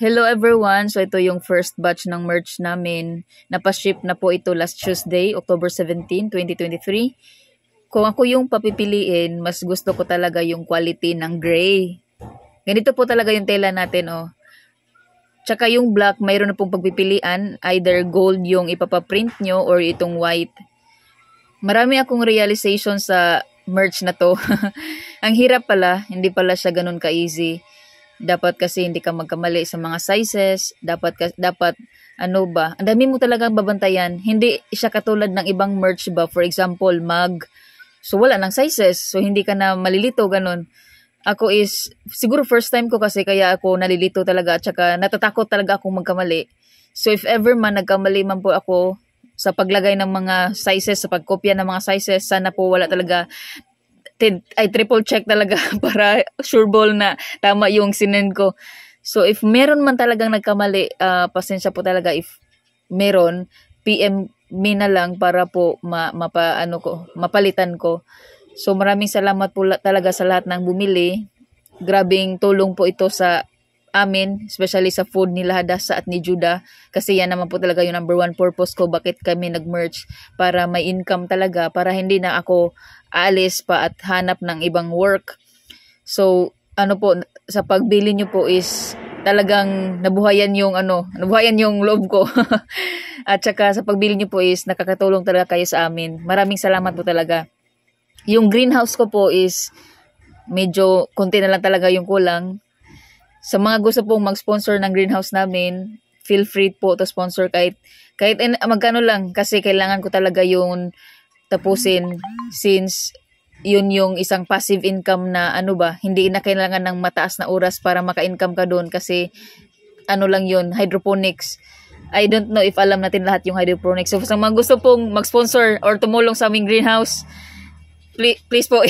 Hello everyone! So ito yung first batch ng merch namin. Napaship na po ito last Tuesday, October 17, 2023. Kung ako yung papipiliin, mas gusto ko talaga yung quality ng gray. Ganito po talaga yung tela natin, oh. Tsaka yung black, mayroon na pong pagpipilian. Either gold yung ipapaprint nyo or itong white. Marami akong realization sa merch na to. Ang hirap pala, hindi pala siya ganun ka-easy. Dapat kasi hindi ka magkamali sa mga sizes, dapat ano ba, ang dami mo talagang babantayan. Hindi siya katulad ng ibang merch ba, for example, mug. So wala nang sizes, so hindi ka na malilito ganun. Ako is siguro first time ko kasi kaya ako nalilito talaga at saka natatakot talaga akong magkamali. So if ever man nagkamali man po ako sa paglagay ng mga sizes, sa pagkopya ng mga sizes, sana po wala talaga triple check talaga para sure ball na tama yung sinend ko. So if meron man talagang nagkamali, pasensya po talaga if meron, PM me na lang para po mapalitan ko. So maraming salamat po talaga sa lahat ng bumili. Grabing tulong po ito sa amin, especially sa food ni Hadasa at ni Judah, kasi yan naman po talaga yung number one purpose ko bakit kami nag-merch, para may income talaga, para hindi na ako aalis pa at hanap ng ibang work. So ano po, sa pagbili nyo po is talagang nabuhayan yung loob ko. At saka sa pagbili nyo po is nakakatulong talaga kayo sa amin. Maraming salamat po talaga. Yung greenhouse ko po is medyo konti na lang talaga yung kulang. Sa mga gusto pong mag-sponsor ng greenhouse namin, feel free po to sponsor kahit magkano lang, kasi kailangan ko talaga yung tapusin, since yun yung isang passive income na hindi na kailangan ng mataas na oras para maka-income ka doon, kasi lang yun, hydroponics. I don't know if alam natin lahat yung hydroponics. So sa mga gusto pong mag-sponsor or tumulong sa aming greenhouse, please po,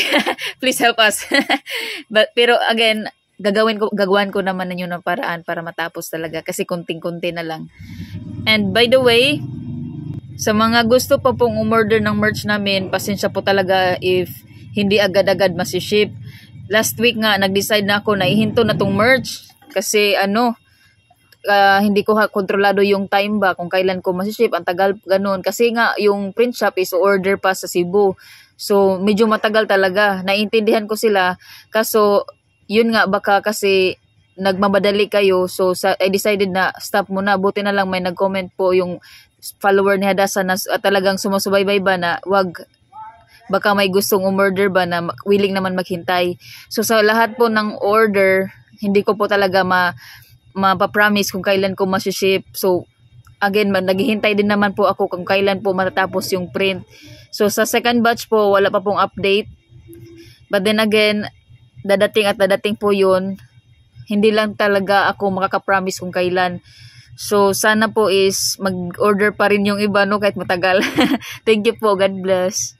please help us. Pero again, gagawin ko naman ninyo ng paraan para matapos talaga, kasi kunting-kunti na lang. And by the way, sa mga gusto pa pong umorder ng merch namin, pasensya po talaga if hindi agad-agad masiship. Last week nga, nag-decide na ako na ihinto na tong merch, kasi hindi ko kontrolado yung time ba kung kailan ko masiship. Ang tagal ganun, kasi nga yung print shop is order pa sa Cebu. So medyo matagal talaga. Naiintindihan ko sila, kaso yun nga, baka kasi nagmamadali kayo, so I decided na stop muna. Buti na lang may nag-comment po yung follower ni Hadasa na talagang sumusubaybay ba na baka may gustong umorder ba na willing naman maghintay. So sa lahat po ng order, hindi ko po talaga mapapromise kung kailan ko masiship. So again, naghihintay din naman po ako kung kailan po matatapos yung print. So sa second batch po, wala pa pong update. But then again, dadating po yun. Hindi lang talaga ako makakapromise kung kailan. So sana po is mag-order pa rin yung iba, no, kahit matagal. Thank you po. God bless.